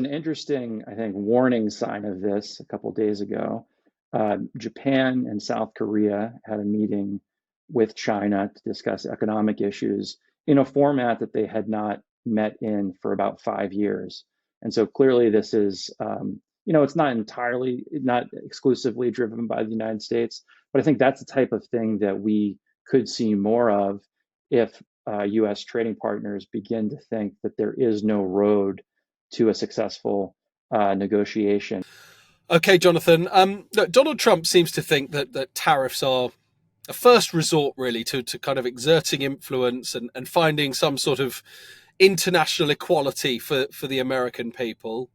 interesting, I think, warning sign of this a couple days ago. Japan and South Korea had a meeting with China to discuss economic issues in a format that they had not met in for about 5 years. And so clearly, this is, it's not exclusively driven by the United States, but I think that's the type of thing that we could see more of if US trading partners begin to think that there is no road to a successful negotiation. Okay, Jonathan. Look, Donald Trump seems to think that tariffs are a first resort, really, to kind of exerting influence and finding some sort of international equality for the American people.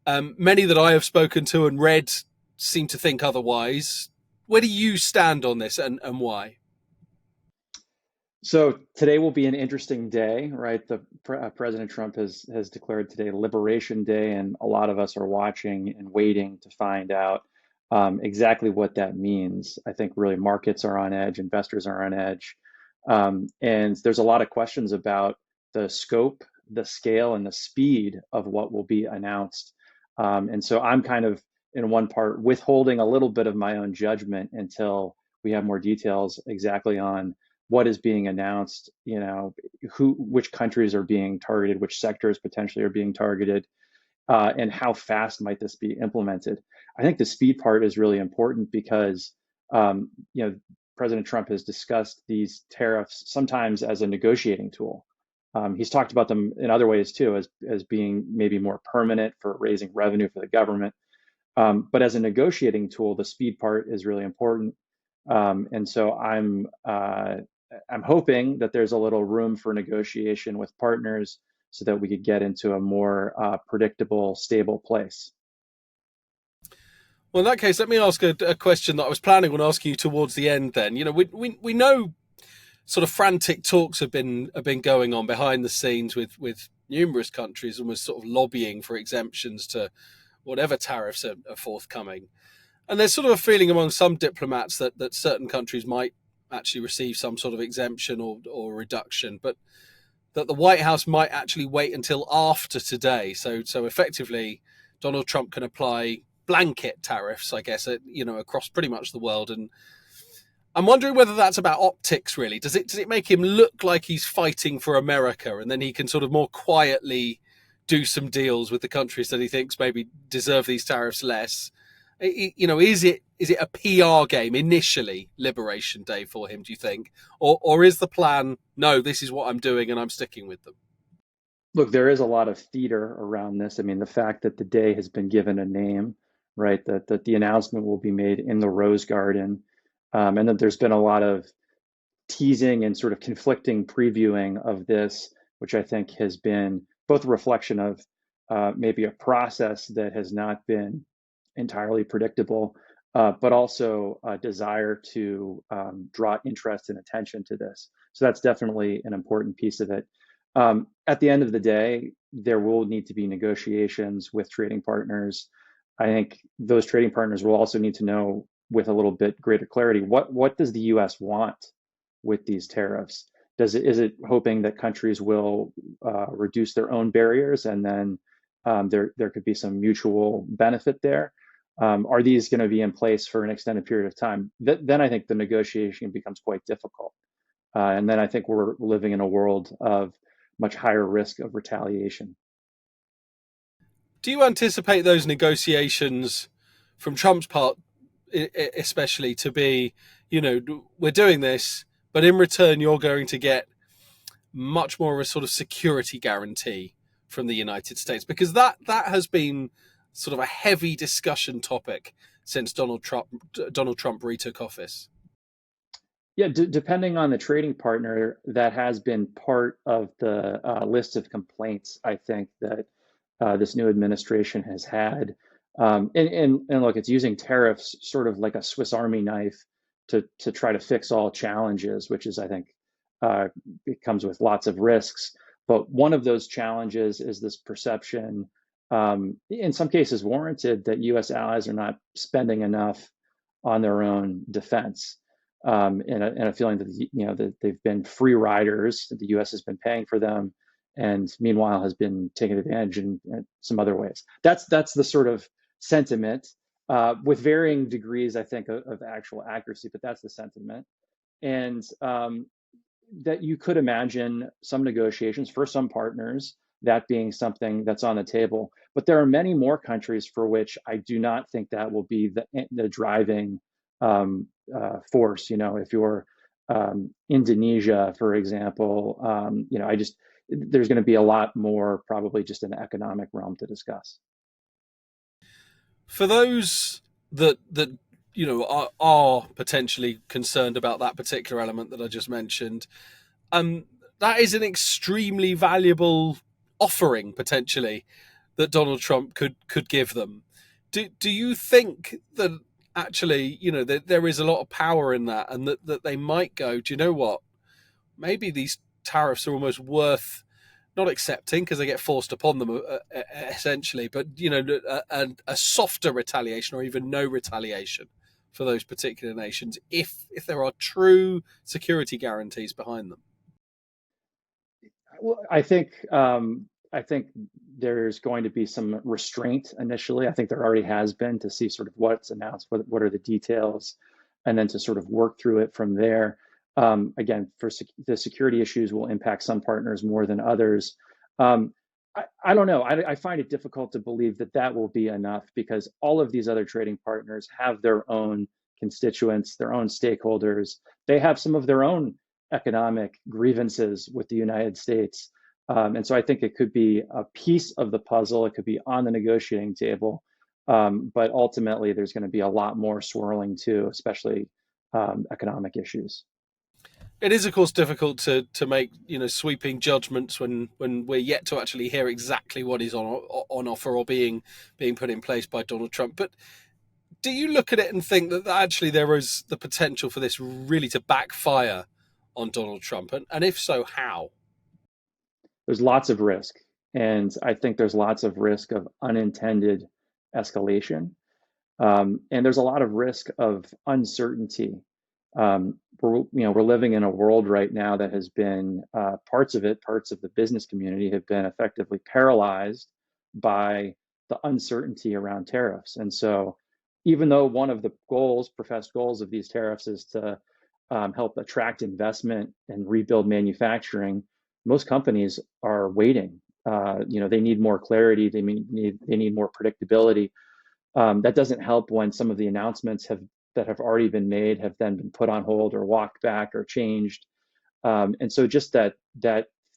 Many that I have spoken to and read seem to think otherwise. Where do you stand on this, and why? So today will be an interesting day, right? President Trump has declared today Liberation Day, and a lot of us are watching and waiting to find out exactly what that means. I think really markets are on edge, investors are on edge, and there's a lot of questions about the scope, the scale, and the speed of what will be announced. And so I'm kind of in one part withholding a little bit of my own judgment until we have more details exactly on what is being announced, which countries are being targeted, which sectors potentially are being targeted, and how fast might this be implemented. I think the speed part is really important because, President Trump has discussed these tariffs sometimes as a negotiating tool. He's talked about them in other ways too, as being maybe more permanent for raising revenue for the government. But as a negotiating tool, the speed part is really important. And so I'm hoping that there's a little room for negotiation with partners so that we could get into a more predictable, stable place. Well, in that case, let me ask a question that I was planning on asking you towards the end. Then, we know sort of frantic talks have been going on behind the scenes with numerous countries, almost sort of lobbying for exemptions to whatever tariffs are forthcoming. And there's sort of a feeling among some diplomats that certain countries might actually receive some sort of exemption or reduction, but that the White House might actually wait until after today. So effectively, Donald Trump can apply blanket tariffs, I guess, across pretty much the world. And I'm wondering whether that's about optics, really. Does it make him look like he's fighting for America, and then he can sort of more quietly do some deals with the countries that he thinks maybe deserve these tariffs less? Is it a PR game initially, Liberation Day, for him, do you think? Or is the plan, no, this is what I'm doing and I'm sticking with them? Look, there is a lot of theater around this. I mean, the fact that the day has been given a name, right? That the announcement will be made in the Rose Garden, and that there's been a lot of teasing and sort of conflicting previewing of this, which I think has been both a reflection of maybe a process that has not been entirely predictable, but also a desire to draw interest and attention to this. So that's definitely an important piece of it. At the end of the day, there will need to be negotiations with trading partners. I think those trading partners will also need to know with a little bit greater clarity what does the U.S. want with these tariffs? Is it hoping that countries will reduce their own barriers and then there could be some mutual benefit there? Are these going to be in place for an extended period of time? Then I think the negotiation becomes quite difficult. And then I think we're living in a world of much higher risk of retaliation. Do you anticipate those negotiations from Trump's part, especially, to be, we're doing this, but in return, you're going to get much more of a sort of security guarantee from the United States? Because that has been sort of a heavy discussion topic since Donald Trump retook office. Yeah, depending on the trading partner, that has been part of the list of complaints, I think, that this new administration has had. And look, it's using tariffs sort of like a Swiss Army knife to try to fix all challenges, which is, I think, it comes with lots of risks. But one of those challenges is this perception, in some cases warranted, that U.S. allies are not spending enough on their own defense. And a feeling that that they've been free riders, that the U.S. has been paying for them, and meanwhile has been taken advantage in some other ways. That's the sort of sentiment with varying degrees, I think, of actual accuracy, but that's the sentiment. And that you could imagine some negotiations for some partners, that being something that's on the table. But there are many more countries for which I do not think that will be the driving force. You know, if you're Indonesia, for example, you know, there's going to be a lot more probably just in the economic realm to discuss. For those that are potentially concerned about that particular element that I just mentioned, um, that is an extremely valuable offering potentially that Donald Trump could give them. Do you think that actually, that there is a lot of power in that, and that they might go, do you know what? Maybe these tariffs are almost worth not accepting because they get forced upon them essentially, but a softer retaliation or even no retaliation for those particular nations if there are true security guarantees behind them. Well, I think there's going to be some restraint initially. I think there already has been to see sort of what's announced, what are the details, and then to sort of work through it from there. Again, the security issues will impact some partners more than others. Um, I don't know. I find it difficult to believe that that will be enough because all of these other trading partners have their own constituents, their own stakeholders. They have some of their own economic grievances with the United States. And so I think it could be a piece of the puzzle. It could be on the negotiating table. But ultimately, there's going to be a lot more swirling too, especially economic issues. It is, of course, difficult to make sweeping judgments when we're yet to actually hear exactly what is on offer or being put in place by Donald Trump. But do you look at it and think that actually there is the potential for this really to backfire on Donald Trump? And if so, how? There's lots of risk. And I think there's lots of risk of unintended escalation. And there's a lot of risk of uncertainty. We're living in a world right now that has been parts of the business community have been effectively paralyzed by the uncertainty around tariffs. And so, even though one of the professed goals of these tariffs is to help attract investment and rebuild manufacturing, most companies are waiting. They need more clarity. They need more predictability. That doesn't help when some of the announcements that have already been made have then been put on hold or walked back or changed. And so just that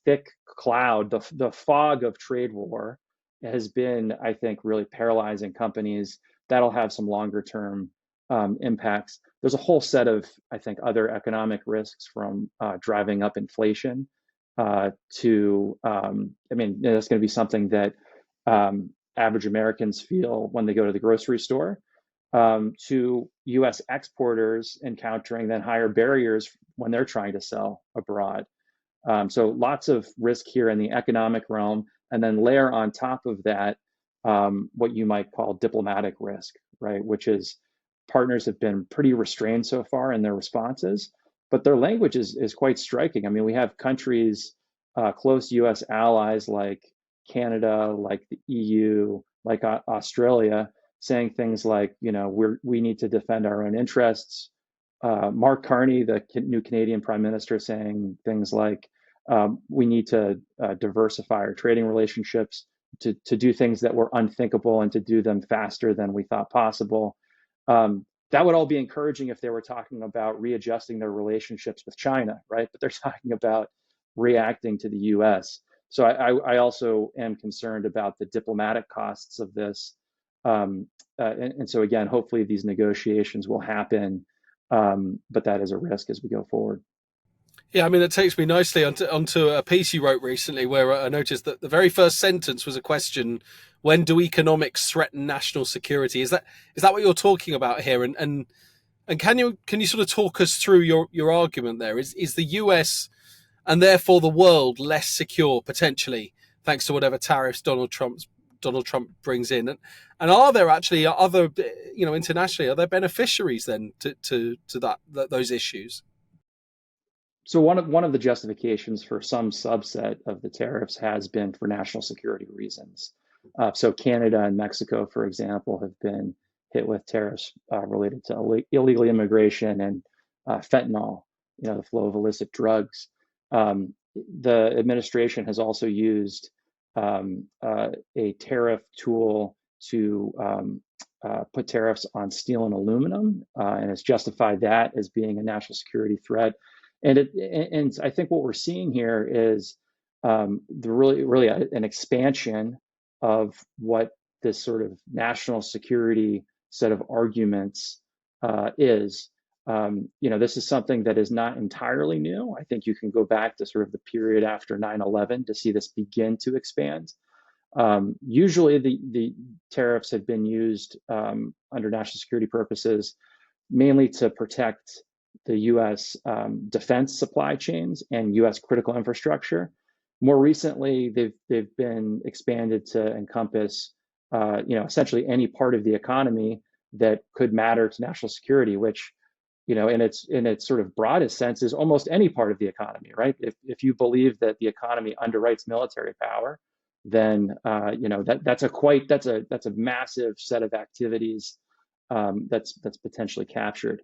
thick cloud, the fog of trade war has been, I think, really paralyzing companies. That'll have some longer term impacts. There's a whole set of, I think, other economic risks from driving up inflation I mean, that's going to be something that average Americans feel when they go to the grocery store, to US exporters encountering then higher barriers when they're trying to sell abroad. So lots of risk here in the economic realm, and then layer on top of that what you might call diplomatic risk, right? Which is partners have been pretty restrained so far in their responses, but their language is quite striking. I mean, we have countries, close US allies like Canada, like the EU, like Australia, saying things like, we need to defend our own interests. Mark Carney, the new Canadian Prime Minister, saying things like, we need to diversify our trading relationships to do things that were unthinkable and to do them faster than we thought possible. That would all be encouraging if they were talking about readjusting their relationships with China, right? But they're talking about reacting to the US. So I also am concerned about the diplomatic costs of this. And so again, hopefully these negotiations will happen, but that is a risk as we go forward. Yeah, I mean, it takes me nicely onto a piece you wrote recently where I noticed that the very first sentence was a question: when do economics threaten national security? Is that what you're talking about here? And can you sort of talk us through your argument there? Is the US and therefore the world less secure potentially thanks to whatever tariffs Donald Trump brings in? And are there actually other, internationally, are there beneficiaries then to those issues? So one of the justifications for some subset of the tariffs has been for national security reasons. So Canada and Mexico, for example, have been hit with tariffs related to illegal immigration and fentanyl, the flow of illicit drugs. The administration has also used a tariff tool to put tariffs on steel and aluminum, and has justified that as being a national security threat. And I think what we're seeing here is really an expansion of what this sort of national security set of arguments is. This is something that is not entirely new. I think you can go back to sort of the period after 9/11 to see this begin to expand. Usually, the tariffs have been used under national security purposes mainly to protect the U.S. Defense supply chains and U.S. critical infrastructure. More recently, they've been expanded to encompass, essentially any part of the economy that could matter to national security, which, in its sort of broadest sense, is almost any part of the economy, right? If you believe that the economy underwrites military power, then that's a massive set of activities that's potentially captured.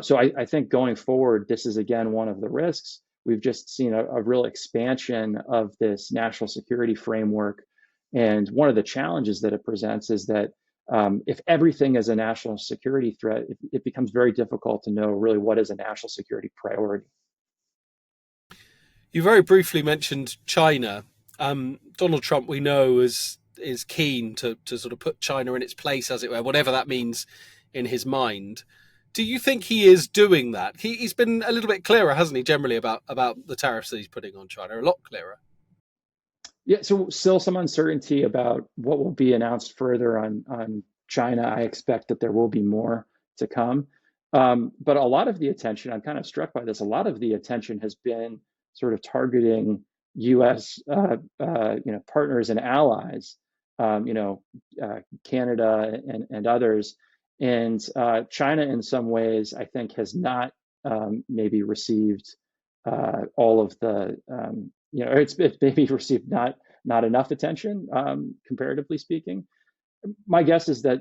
So I think going forward, this is again one of the risks. We've just seen a real expansion of this national security framework. And one of the challenges that it presents is that if everything is a national security threat, it becomes very difficult to know really what is a national security priority. You very briefly mentioned China. Donald Trump, we know, is keen to sort of put China in its place, as it were, whatever that means in his mind. Do you think he is doing that? He's been a little bit clearer, hasn't he, generally about the tariffs that he's putting on China? A lot clearer. Yeah, so still some uncertainty about what will be announced further on China. I expect that there will be more to come. But a lot of the attention, I'm kind of struck by this, a lot of the attention has been sort of targeting US partners and allies, Canada and others. And China, in some ways, I think has not maybe received all of the it's maybe received not enough attention, comparatively speaking. My guess is that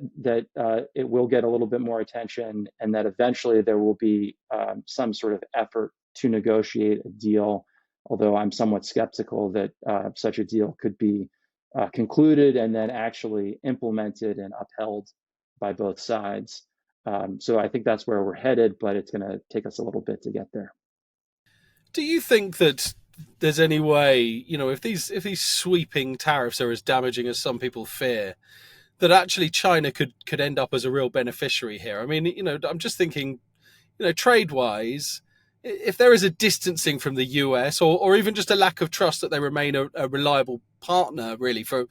it will get a little bit more attention, and that eventually there will be some sort of effort to negotiate a deal. Although I'm somewhat skeptical that such a deal could be concluded and then actually implemented and upheld by both sides. So I think that's where we're headed, but it's going to take us a little bit to get there. Do you think that there's any way, if these sweeping tariffs are as damaging as some people fear, that actually China could end up as a real beneficiary here? I mean, I'm just thinking, trade wise, if there is a distancing from the US, or even just a lack of trust that they remain a reliable partner, really, for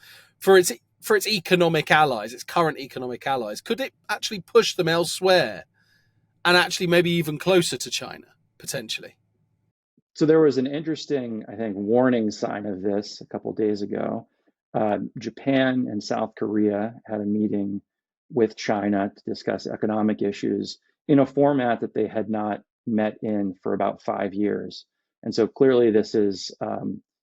its economic allies, its current economic allies, could it actually push them elsewhere and actually maybe even closer to China potentially? So there was an interesting, I think, warning sign of this a couple of days ago. Japan and South Korea had a meeting with China to discuss economic issues in a format that they had not met in for about 5 years. And so clearly, this is,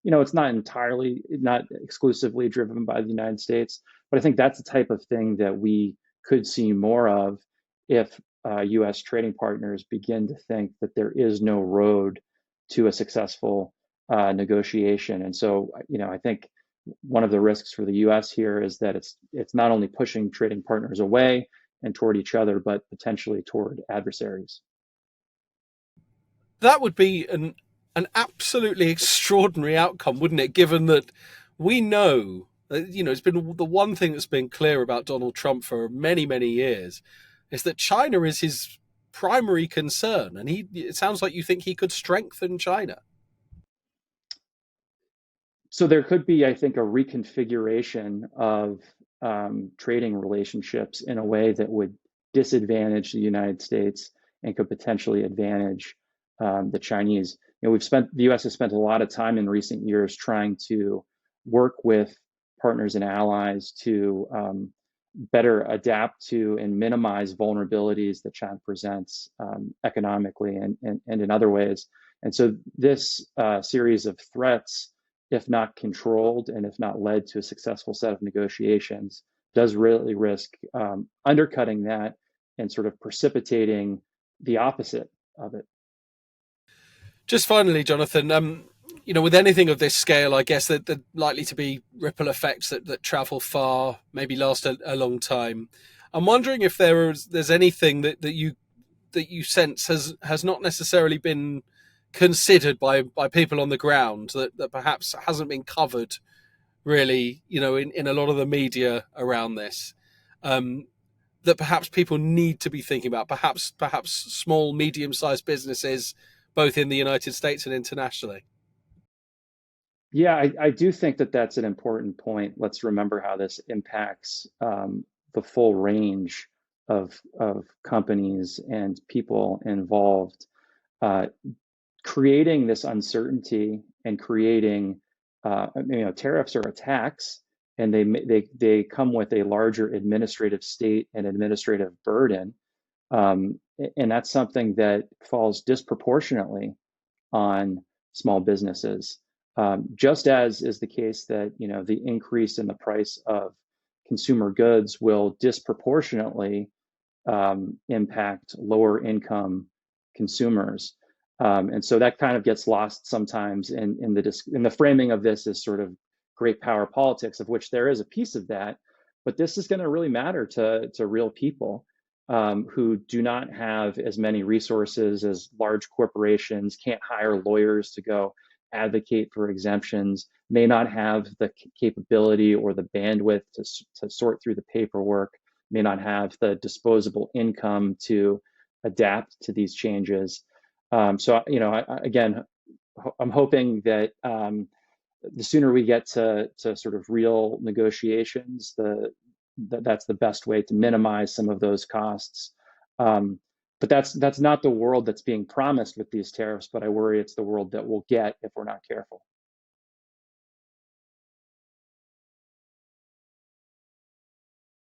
it's not exclusively driven by the United States, but I think that's the type of thing that we could see more of if US trading partners begin to think that there is no road to a successful negotiation. And so, I think one of the risks for the U.S. here is that it's not only pushing trading partners away and toward each other, but potentially toward adversaries. That would be an absolutely extraordinary outcome, wouldn't it? Given that we know, it's been the one thing that's been clear about Donald Trump for many, many years is that China is his primary concern, and it sounds like you think he could strengthen China. So there could be, I think, a reconfiguration of trading relationships in a way that would disadvantage the United States and could potentially advantage the Chinese. The U.S. has spent a lot of time in recent years trying to work with partners and allies to better adapt to and minimize vulnerabilities that China presents economically and in other ways. And so this series of threats, if not controlled and if not led to a successful set of negotiations, does really risk undercutting that and sort of precipitating the opposite of it. Just finally, Jonathan, with anything of this scale, I guess that likely to be ripple effects that travel far, maybe last a long time. I'm wondering if there's anything that you sense has not necessarily been considered by people on the ground that perhaps hasn't been covered really, in a lot of the media around this. Um, that perhaps people need to be thinking about, perhaps small, medium-sized businesses, both in the United States and internationally. Yeah, I do think that that's an important point. Let's remember how this impacts the full range of companies and people involved. Uh, Creating this uncertainty and creating, tariffs are a tax, and they come with a larger administrative state and administrative burden, and that's something that falls disproportionately on small businesses. Just as is the case that the increase in the price of consumer goods will disproportionately impact lower income consumers. And so that kind of gets lost sometimes in the framing of this as sort of great power politics, of which there is a piece of that. But this is going to really matter to real people who do not have as many resources as large corporations, can't hire lawyers to go advocate for exemptions, may not have the capability or the bandwidth to sort through the paperwork, may not have the disposable income to adapt to these changes. Again, I'm hoping that the sooner we get to sort of real negotiations, that's the best way to minimize some of those costs. But that's not the world that's being promised with these tariffs. But I worry it's the world that we'll get if we're not careful.